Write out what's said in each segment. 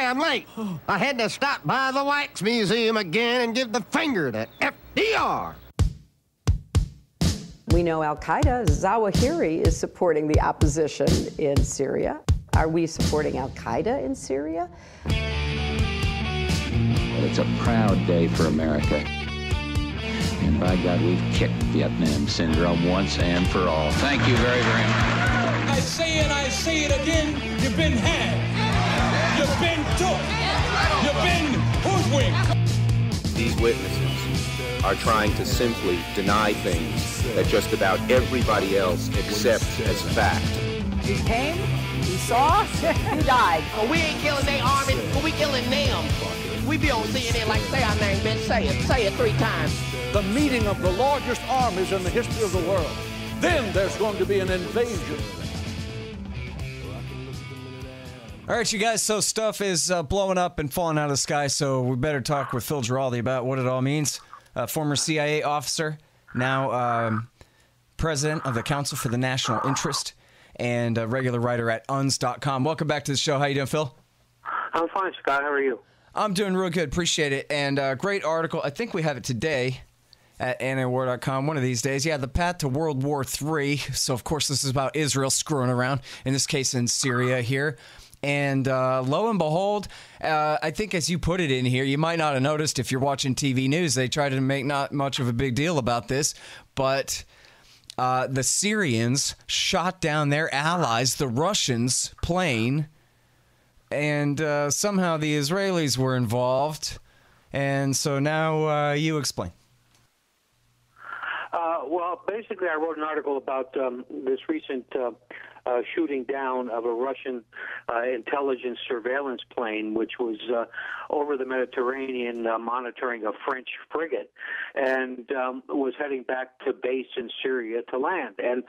I'm late. I had to stop by the Wax Museum again and give the finger to FDR. We know Al-Qaeda, Zawahiri, is supporting the opposition in Syria. Are we supporting Al-Qaeda in Syria? Well, it's a proud day for America. And by God, we've kicked Vietnam syndrome once and for all. Thank you very, very much. I say it again, you've been had. You've been took. You've been hoodwinked. These witnesses are trying to simply deny things that just about everybody else accepts as fact. He came, he saw, he died. Well, we ain't killing their army, but we killing them. We be on CNN like, say our name, bitch, say it 3 times. The meeting of the largest armies in the history of the world. Then there's going to be an invasion. All right, you guys, so stuff is blowing up and falling out of the sky, so we better talk with Phil Giraldi about what it all means. Former CIA officer, now president of the Council for the National Interest, and a regular writer at uns.com. Welcome back to the show. How you doing, Phil? I'm fine, Scott. How are you? I'm doing real good. Appreciate it. And great article. I think we have it today at antiwar.com one of these days. Yeah, the path to World War III. So, of course, this is about Israel screwing around, in this case in Syria here. And lo and behold, I think as you put it in here, you might not have noticed if you're watching TV news, they try to make not much of a big deal about this, but the Syrians shot down their allies, the Russians' plane, and somehow the Israelis were involved. And so now you explain. Well, basically, I wrote an article about this recent shooting down of a Russian intelligence surveillance plane, which was over the Mediterranean monitoring a French frigate, and was heading back to base in Syria to land. And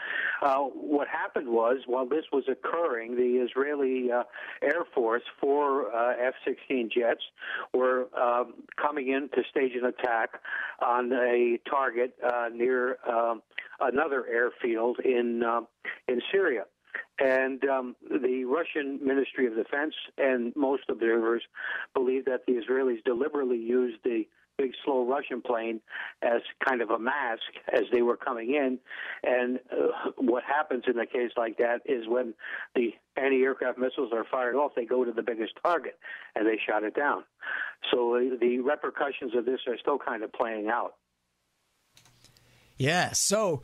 what happened was, while this was occurring, the Israeli Air Force, 4 F-16 jets, were coming in to stage an attack on a target near another airfield in Syria. And the Russian Ministry of Defense and most observers believe that the Israelis deliberately used the big, slow Russian plane as kind of a mask as they were coming in. And what happens in a case like that is when the anti-aircraft missiles are fired off, they go to the biggest target, and they shot it down. So the repercussions of this are still kind of playing out. Yeah, so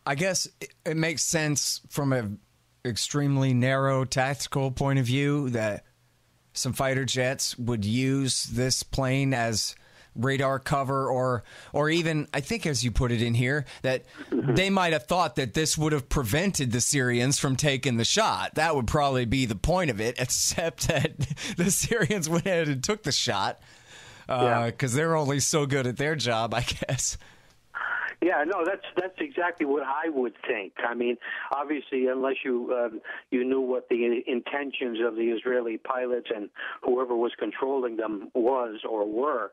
I guess it makes sense from an extremely narrow tactical point of view that some fighter jets would use this plane as radar cover, or even, I think as you put it in here, that they might have thought that this would have prevented the Syrians from taking the shot. That would probably be the point of it, except that the Syrians went ahead and took the shot because they're only so good at their job, I guess. Yeah, no, that's exactly what I would think. I mean, obviously, unless you knew what the intentions of the Israeli pilots and whoever was controlling them was or were,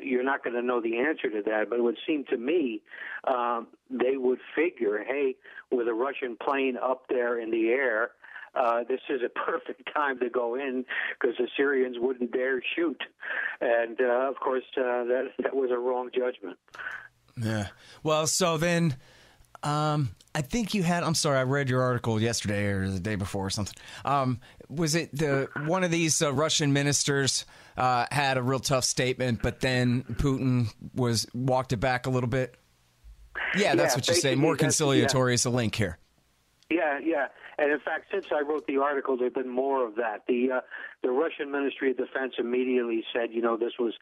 you're not going to know the answer to that. But it would seem to me they would figure, hey, with a Russian plane up there in the air, this is a perfect time to go in because the Syrians wouldn't dare shoot. And, of course, that was a wrong judgment. Yeah. Well, so then I think you had, I'm sorry, I read your article yesterday or the day before or something. Was it one of these Russian ministers had a real tough statement, but then Putin walked it back a little bit? Yeah, that's what you say. More conciliatory is the link here. Yeah. And in fact, since I wrote the article, there's been more of that. The Russian Ministry of Defense immediately said, this was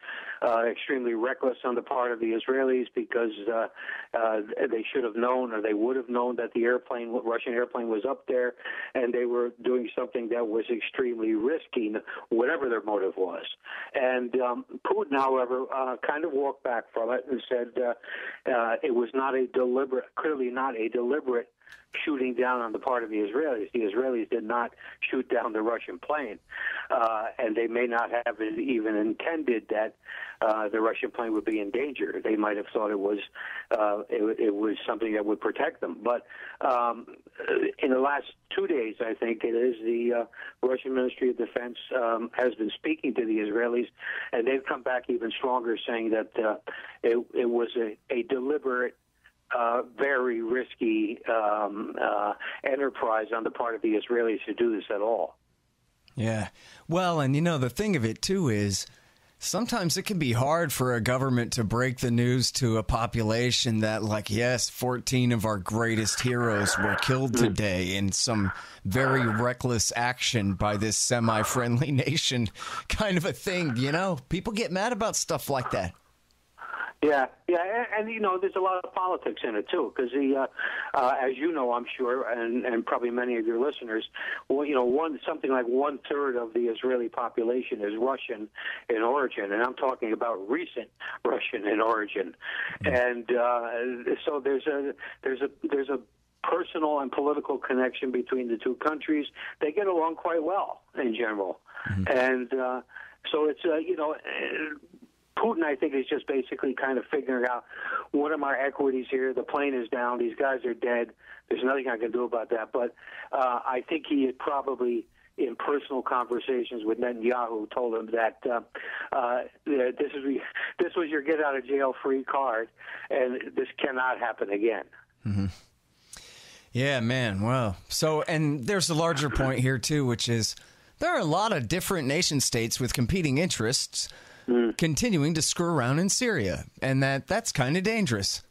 extremely reckless on the part of the Israelis because they should have known, or they would have known, that the Russian airplane was up there, and they were doing something that was extremely risky, whatever their motive was. And Putin, however, kind of walked back from it and said it was clearly not a deliberate shooting down on the part of the Israelis. The Israelis did not shoot down the Russian plane, and they may not have even intended that the Russian plane would be in danger. They might have thought it was something that would protect them. But in the last 2 days, I think it is, the Russian Ministry of Defense has been speaking to the Israelis, and they've come back even stronger, saying that it was a deliberate, very risky enterprise on the part of the Israelis to do this at all. Yeah. Well, and the thing of it, too, is sometimes it can be hard for a government to break the news to a population that, like, yes, 14 of our greatest heroes were killed today in some very reckless action by this semi-friendly nation kind of a thing, People get mad about stuff like that. Yeah, and there's a lot of politics in it too, because as you know, I'm sure, and probably many of your listeners, something like 1/3 of the Israeli population is Russian in origin, and I'm talking about recent Russian in origin, and so there's a personal and political connection between the two countries. They get along quite well in general, and so it's Putin, I think, is just basically kind of figuring out, what are my equities here? The plane is down. These guys are dead. There's nothing I can do about that. But I think he had probably, in personal conversations with Netanyahu, told him that this was your get-out-of-jail-free card, and this cannot happen again. Mm-hmm. Yeah, man. Well, and there's a larger point here, too, which is there are a lot of different nation-states with competing interests continuing to screw around in Syria, and that's kind of dangerous.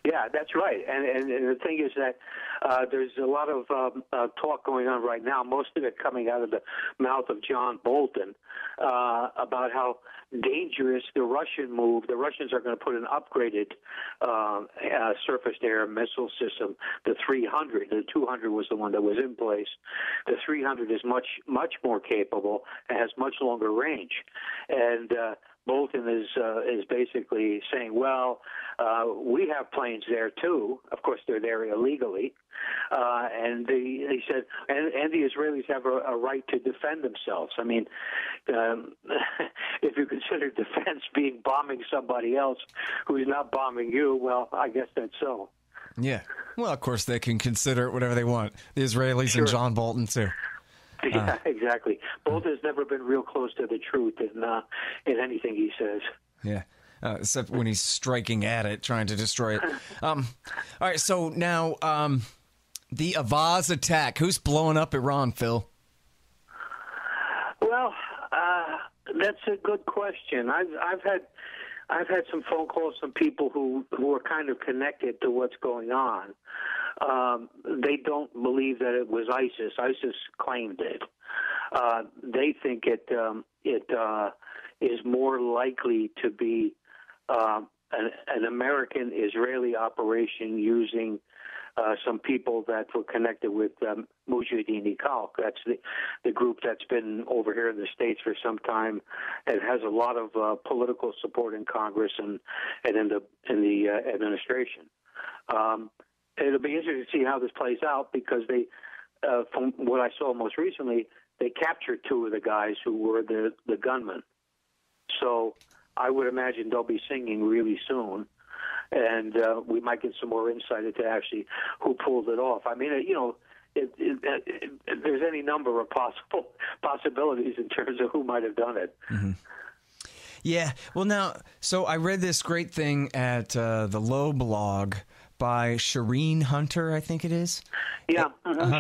Yeah, that's right. And the thing is that there's a lot of talk going on right now, most of it coming out of the mouth of John Bolton, about how dangerous the Russian move. The Russians are going to put an upgraded surface-to-air missile system, the 300. The 200 was the one that was in place. The 300 is much, much more capable and has much longer range. And Bolton is basically saying, well, we have planes there too. Of course, they're there illegally, and he said, and the Israelis have a right to defend themselves. I mean, if you consider defense being bombing somebody else who's not bombing you, well, I guess that's so. Yeah. Well, of course, they can consider it whatever they want. The Israelis and John Bolton too. Yeah, exactly. Bolton's never been real close to the truth in anything he says. Yeah, except when he's striking at it, trying to destroy it. All right, so now the Avaz attack. Who's blowing up Iran, Phil? Well, that's a good question. I've had some phone calls from people who are kind of connected to what's going on. They don't believe that it was ISIS. ISIS claimed it. They think it is more likely to be an American-Israeli operation using some people that were connected with Mujahideen-e-Khalq. That's the group that's been over here in the States for some time and has a lot of political support in Congress and in the administration. It'll be interesting to see how this plays out, because they, from what I saw most recently, they captured 2 of the guys who were the gunmen. So I would imagine they'll be singing really soon, and we might get some more insight into actually who pulled it off. I mean, there's any number of possibilities in terms of who might have done it. Mm-hmm. Yeah. Well, now, so I read this great thing at the Low blog by Shireen Hunter, I think it is. Yeah,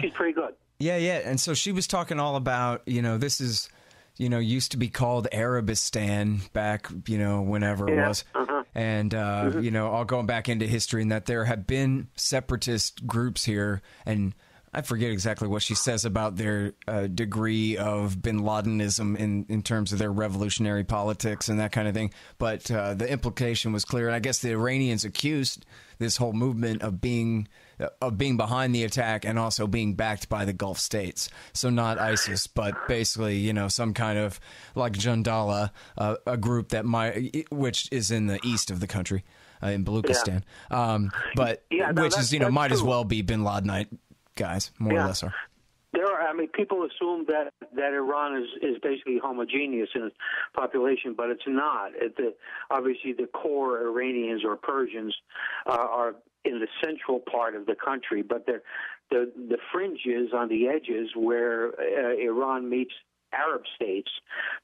she's pretty good. Yeah. And so she was talking all about, this is, used to be called Arabistan back, whenever it was. And, all going back into history, and that there have been separatist groups here, and I forget exactly what she says about their degree of bin Ladenism in terms of their revolutionary politics and that kind of thing. But the implication was clear. And I guess the Iranians accused this whole movement of being behind the attack and also being backed by the Gulf states. So not ISIS, but basically, some kind of like Jandala, a group that which is in the east of the country. in Baluchistan. But which is, might as well be bin Ladenite guys, more or less. People assume that Iran is basically homogeneous in its population, but it's not. Obviously, the core Iranians or Persians are in the central part of the country, but the fringes on the edges where Iran meets Arab states,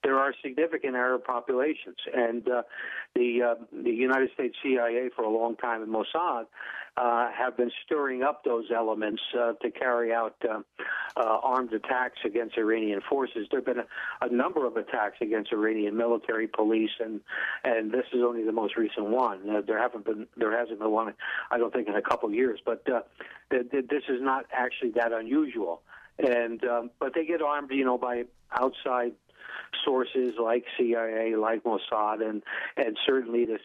there are significant Arab populations, and the United States CIA for a long time and Mossad have been stirring up those elements to carry out armed attacks against Iranian forces. There have been a number of attacks against Iranian military, police, and this is only the most recent one. There hasn't been one, I don't think, in a couple of years, but this is not actually that unusual. And but they get armed, by outside sources like CIA, like Mossad, and certainly the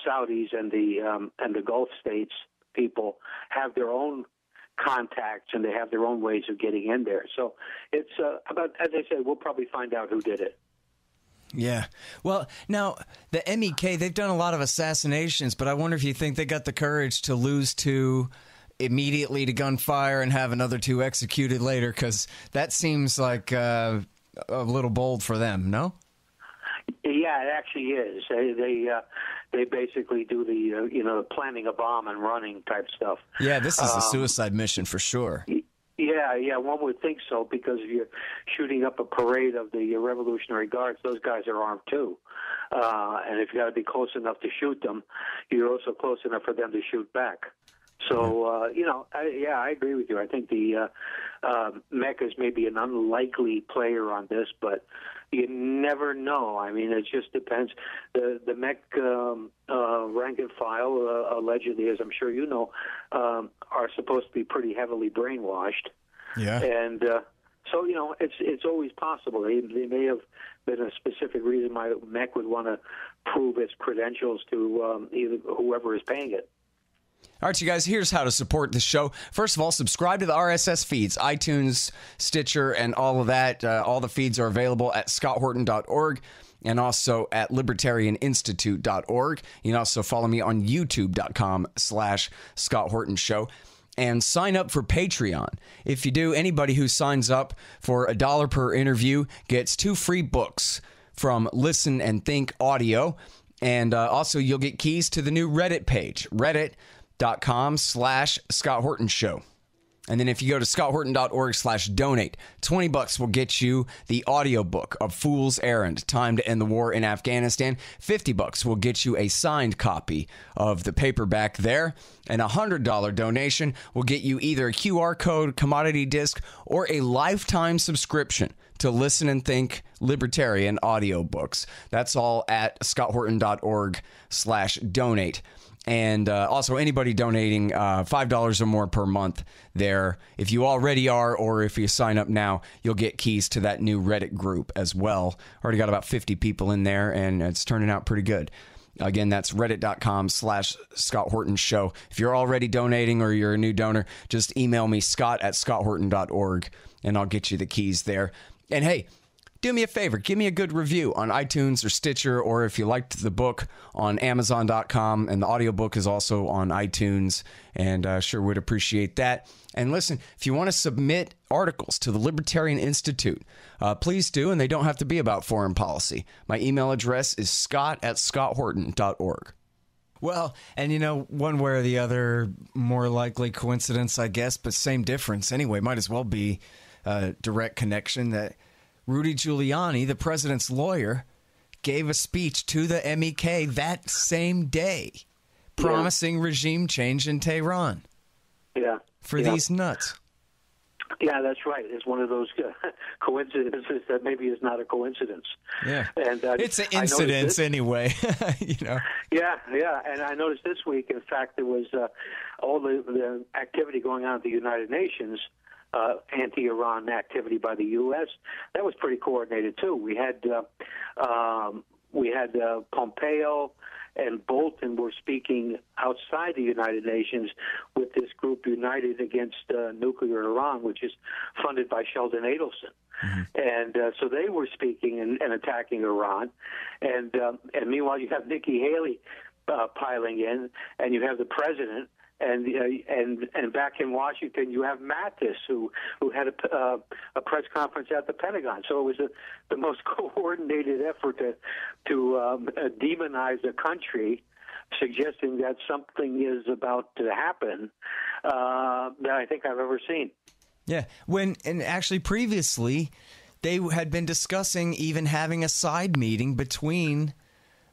Saudis and the Gulf states people have their own contacts and they have their own ways of getting in there. So it's about, as I said, we'll probably find out who did it. Yeah. Well, now, the MEK, they've done a lot of assassinations, but I wonder if you think they got the courage to lose two immediately to gunfire and have another two executed later, because that seems like a little bold for them, no? Yeah, it actually is. They basically do the planning a bomb and running type stuff. Yeah, this is a suicide mission for sure. Yeah, one would think so, because if you're shooting up a parade of the Revolutionary Guards, those guys are armed too. And if you got to be close enough to shoot them, you're also close enough for them to shoot back. So, I agree with you. I think the Mecca is maybe an unlikely player on this, but you never know. I mean, it just depends. The Mecca rank and file, allegedly, as I'm sure you know, are supposed to be pretty heavily brainwashed. Yeah. And so, it's always possible. They may have been a specific reason why Mecca would want to prove its credentials to either whoever is paying it. All right, you guys, here's how to support the show. First of all, subscribe to the RSS feeds, iTunes, Stitcher, and all of that. All the feeds are available at scotthorton.org and also at libertarianinstitute.org. You can also follow me on youtube.com/Scott Horton Show. And sign up for Patreon. If you do, anybody who signs up for $1 per interview gets 2 free books from Listen and Think Audio. And also, you'll get keys to the new Reddit page, reddit.com/Scott Horton Show. And then if you go to scotthorton.org/donate, $20 will get you the audiobook of Fool's Errand, Time to End the War in Afghanistan. $50 will get you a signed copy of the paperback there. And a $100 donation will get you either a QR code, commodity disc, or a lifetime subscription to Listen and Think Libertarian audiobooks. That's all at scotthorton.org/donate. And also, anybody donating $5 or more per month there, if you already are, or if you sign up now, you'll get keys to that new Reddit group as well. Already got about 50 people in there, and it's turning out pretty good. Again, that's reddit.com/Scott Horton Show. If you're already donating or you're a new donor, just email me, scott@scotthorton.org, and I'll get you the keys there. And hey, do me a favor, give me a good review on iTunes or Stitcher, or if you liked the book, on Amazon.com, and the audiobook is also on iTunes, and sure would appreciate that. And listen, if you want to submit articles to the Libertarian Institute, please do, and they don't have to be about foreign policy. My email address is scott@scotthorton.org. Well, and one way or the other, more likely coincidence, I guess, but same difference anyway, might as well be a direct connection that Rudy Giuliani, the president's lawyer, gave a speech to the MEK that same day, promising regime change in Tehran. Yeah. For these nuts. Yeah, that's right. It's one of those coincidences that maybe is not a coincidence. Yeah. And it's an incidence anyway, Yeah, and I noticed this week, in fact, there was all the activity going on at the United Nations, anti-Iran activity by the U.S. That was pretty coordinated too. We had Pompeo and Bolton were speaking outside the United Nations with this group United Against Nuclear Iran, which is funded by Sheldon Adelson. Mm-hmm. And so they were speaking and attacking Iran. And meanwhile, you have Nikki Haley piling in, and you have the president. And back in Washington, you have Mattis, who had a press conference at the Pentagon. So it was the most coordinated effort to demonize the country, suggesting that something is about to happen that I think I've ever seen. Yeah, and actually previously, they had been discussing even having a side meeting between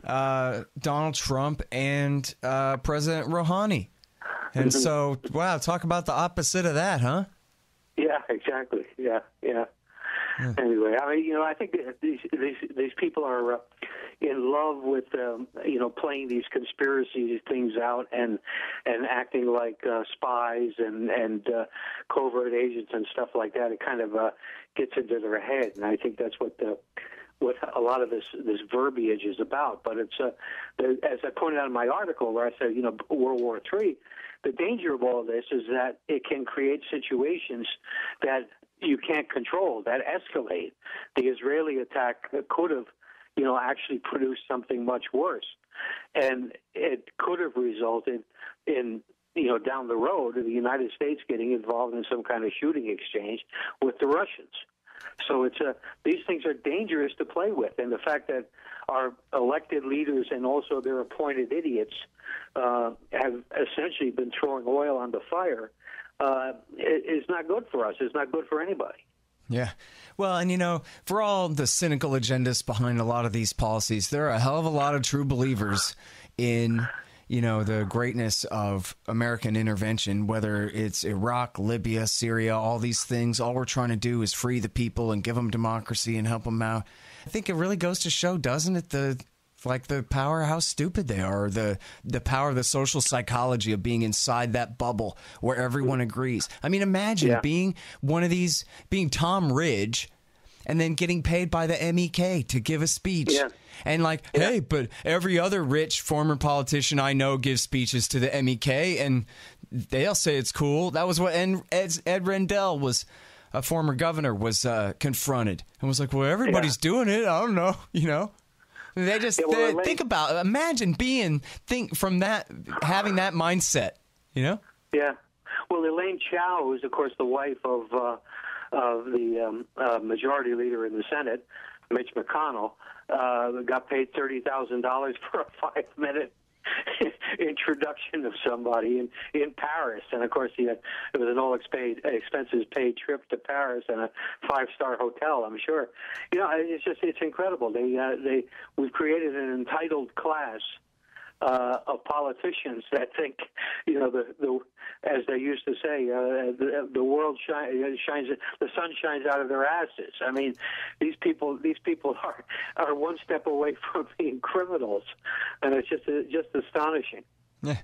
Donald Trump and President Rouhani. And so, wow, talk about the opposite of that, huh? Yeah, exactly. Yeah. Anyway, I mean, I think these people are in love with playing these conspiracy things out and acting like spies and covert agents and stuff like that. It kind of gets into their head, and I think that's what a lot of this verbiage is about. But it's as I pointed out in my article where I said, World War III. The danger of all this is that it can create situations that you can't control, that escalate. The Israeli attack could have, actually produced something much worse. And it could have resulted in, down the road, the United States getting involved in some kind of shooting exchange with the Russians. So these things are dangerous to play with. And the fact that our elected leaders and also their appointed idiots have essentially been throwing oil on the fire is not good for us. It's not good for anybody. Yeah. Well, and for all the cynical agendas behind a lot of these policies, there are a hell of a lot of true believers in the greatness of American intervention, whether it's Iraq, Libya, Syria, all these things. All we're trying to do is free the people and give them democracy and help them out. I think it really goes to show, doesn't it, the power, how stupid they are, the power of the social psychology of being inside that bubble where everyone agrees. I mean, imagine being one of these, being Tom Ridge, and then getting paid by the MEK to give a speech. Yeah. And hey, but every other rich former politician I know gives speeches to the MEK, and they'll say it's cool. That was what Ed Rendell was, a former governor, was confronted and was like, well, everybody's doing it. I don't know, They just think about it. Imagine from that, having that mindset, Yeah. Well, Elaine Chao, who's, of course, the wife of the majority leader in the Senate, Mitch McConnell, got paid $30,000 for a 5-minute introduction of somebody in Paris, and of course it was an all-expenses paid trip to Paris and a 5-star hotel. I'm sure. It's incredible. We've created an entitled class of politicians that think, as they used to say, the world shines, the sun shines out of their asses. I mean, these people are one step away from being criminals, and it's just astonishing. Yeah.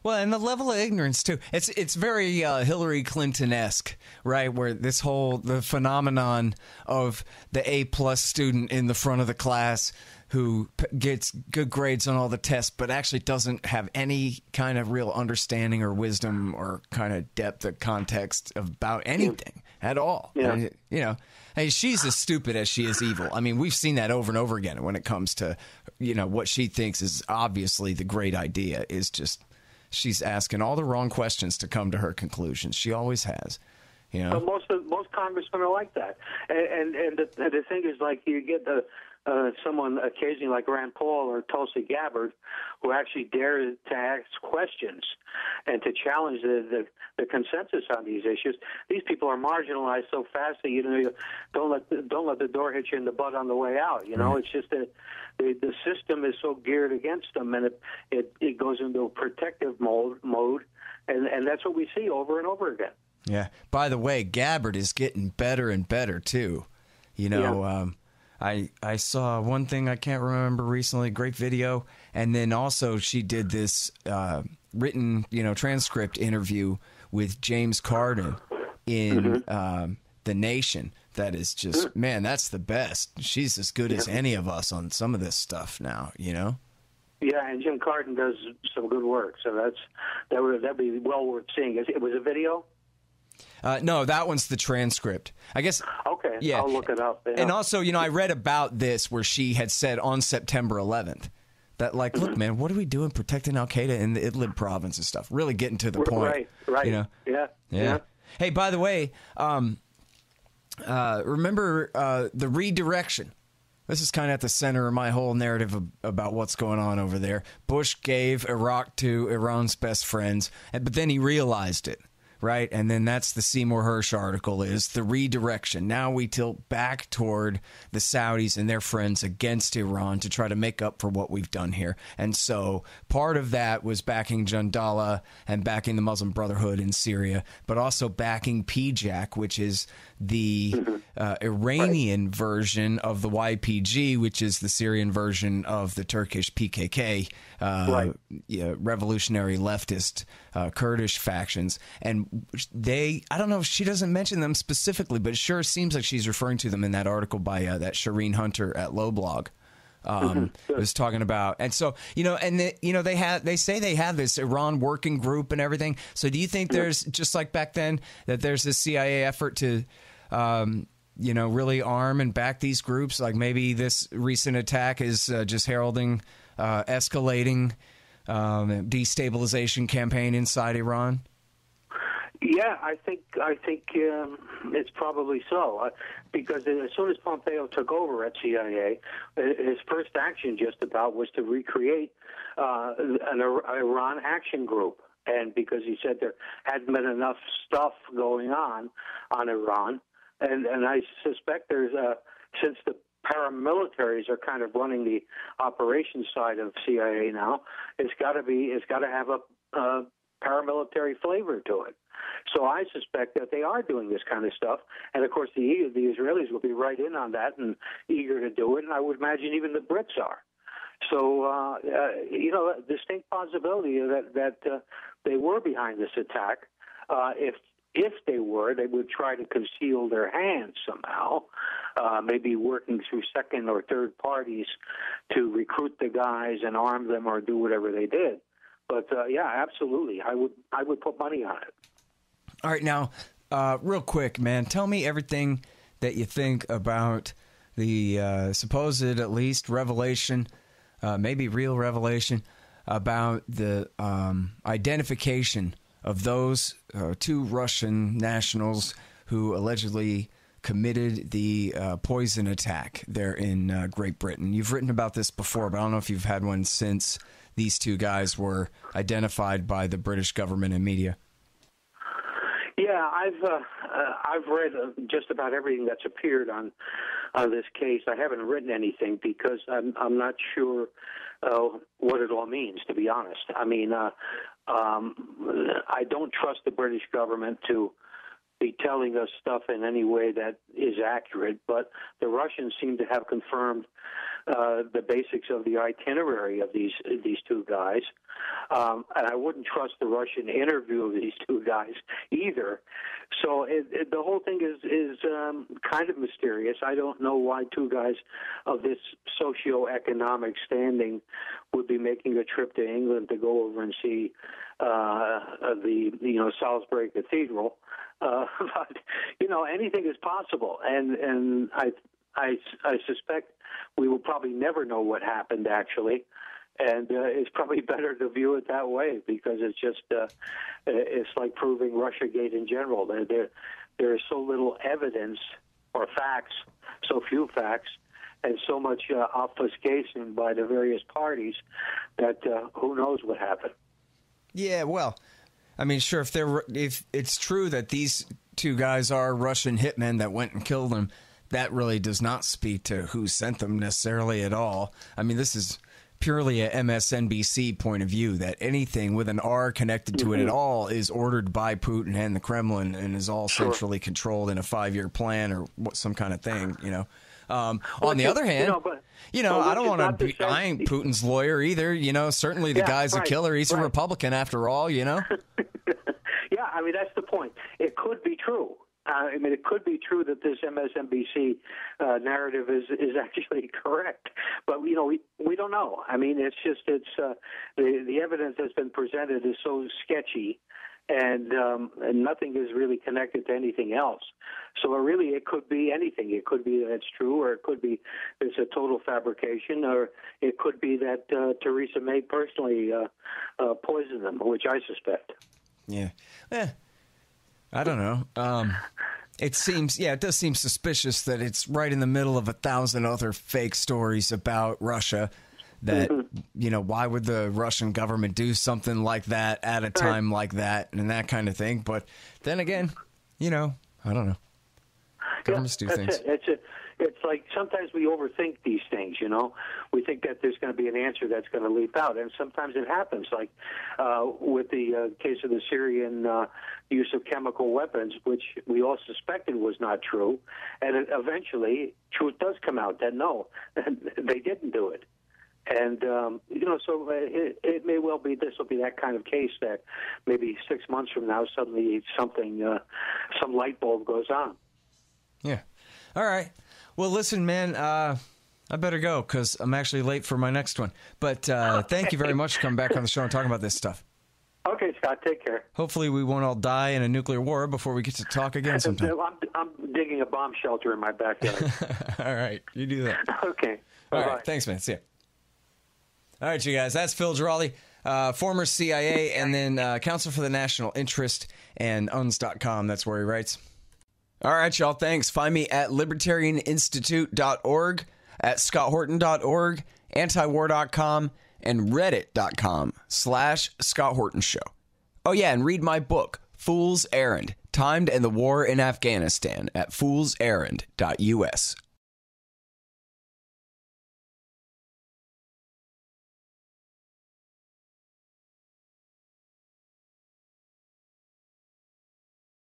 Well, and the level of ignorance too. It's very Hillary Clinton-esque, right? Where the phenomenon of the A+ student in the front of the class who gets good grades on all the tests, but actually doesn't have any kind of real understanding or wisdom or kind of depth of context about anything at all. Yeah. And, she's as stupid as she is evil. I mean, we've seen that over and over again when it comes to, what she thinks is obviously the great idea is just she's asking all the wrong questions to come to her conclusions. She always has. But most congressmen are like that, and the thing is, you get someone occasionally like Rand Paul or Tulsi Gabbard who actually dare to ask questions and to challenge the consensus on these issues. These people are marginalized so fast that don't let the door hit you in the butt on the way out. It's just that the system is so geared against them, and it goes into a protective mode, and that's what we see over and over again. Yeah. By the way, Gabbard is getting better and better too. I saw one thing I can't remember recently, great video, and then also she did this written, transcript interview with James Corden in The Nation. That is just, man, that's the best. She's as good as any of us on some of this stuff now, Yeah, and Jim Corden does some good work, so that'd be well worth seeing. It was a video? No, that one's the transcript. I guess. Okay, yeah. I'll look it up. Yeah. And also, I read about this where she had said on September 11th That, like, look, man, what are we doing protecting Al-Qaeda in the Idlib province and stuff? Really getting to the point. Right. You know? Yeah. Hey, by the way, remember the redirection. This is kind of at the center of my whole narrative about what's going on over there. Bush gave Iraq to Iran's best friends, but then he realized it. Right, and then that's the Seymour Hersh article, is the redirection. Now we tilt back toward the Saudis and their friends against Iran to try to make up for what we've done here. And so part of that was backing Jandala and backing the Muslim Brotherhood in Syria, but also backing PJAK, which is the Iranian version of the YPG, which is the Syrian version of the Turkish PKK, revolutionary leftist Kurdish factions. And I don't know if she doesn't mention them specifically, but it sure seems like she's referring to them in that article by that Shireen Hunter at Low Blog. Was talking about, and so they say they have this Iran working group and everything. So do you think there's, just like back then, that there's this CIA effort to really arm and back these groups? Like maybe this recent attack is just heralding escalating destabilization campaign inside Iran? Yeah, I think it's probably so, because as soon as Pompeo took over at CIA, his first action just about was to recreate an Iran action group, and because he said there hadn't been enough stuff going on Iran, and I suspect there's since the paramilitaries are kind of running the operations side of CIA now, it's got to have a paramilitary flavor to it. So I suspect that they are doing this kind of stuff, and of course the Israelis will be right in on that and eager to do it, and I would imagine even the Brits are. So distinct possibility that they were behind this attack. If they were, they would try to conceal their hands somehow, maybe working through second or third parties to recruit the guys and arm them or do whatever they did. But yeah, absolutely, I would put money on it. All right, now, real quick, man, tell me everything that you think about the supposed, at least, revelation, maybe real revelation, about the identification of those two Russian nationals who allegedly committed the poison attack there in Great Britain. You've written about this before, but I don't know if you've had one since these two guys were identified by the British government and media. Yeah, I've read just about everything that's appeared on this case. I haven't written anything because I'm not sure what it all means, to be honest. I mean, I don't trust the British government to be telling us stuff in any way that is accurate, but the Russians seem to have confirmed the basics of the itinerary of these two guys. And I wouldn't trust the Russian interview of these two guys either. So the whole thing is kind of mysterious. I don't know why two guys of this socioeconomic standing would be making a trip to England to go over and see the Salisbury Cathedral. But anything is possible, and I suspect we will probably never know what happened actually. And it's probably better to view it that way because it's just it's like proving Russiagate in general. There is so little evidence or facts, so few facts, and so much obfuscation by the various parties that who knows what happened. Yeah, well, I mean, sure, if it's true that these two guys are Russian hitmen that went and killed them, that really does not speak to who sent them necessarily at all. I mean, this is purely a MSNBC point of view, that anything with an R connected to it at all is ordered by Putin and the Kremlin and is all centrally controlled in a 5-year plan or some kind of thing, on the other hand, I don't want to I ain't Putin's lawyer either, certainly the guy's a killer. He's a Republican after all, Yeah, I mean, that's the point. It could be true. It could be true that this MSNBC narrative is actually correct, but we don't know. I mean, it's the evidence that's been presented is so sketchy and nothing is really connected to anything else. So it could be anything. It could be that it's true, or it could be it's a total fabrication, or it could be that Theresa May personally poisoned them, which I suspect. Yeah. I don't know. It does seem suspicious that it's right in the middle of 1,000 other fake stories about Russia. That, why would the Russian government do something like that at a time like that and that kind of thing? But then again, I don't know. Governments do things. It's like sometimes we overthink these things, We think that there's going to be an answer that's going to leap out, and sometimes it happens, like with the case of the Syrian use of chemical weapons, which we all suspected was not true, and eventually truth does come out that no, they didn't do it. And, so it may well be this will be that kind of case that maybe 6 months from now suddenly some light bulb goes on. Yeah. All right. Well, listen, man, I better go because I'm actually late for my next one. But thank you very much for coming back on the show and talking about this stuff. Okay, Scott, take care. Hopefully we won't all die in a nuclear war before we get to talk again sometime. I'm digging a bomb shelter in my backyard. All right, you do that. Okay. All Bye-bye. right, thanks, man. See ya. All right, you guys, that's Phil Giraldi, former CIA and then Counsel for the National Interest and UNS.com. That's where he writes. All right, y'all, thanks. Find me at libertarianinstitute.org, at scotthorton.org, antiwar.com, and reddit.com/Scott Horton Show. Oh, yeah, and read my book, Fool's Errand, Time to End the War in Afghanistan, at foolserrand.us.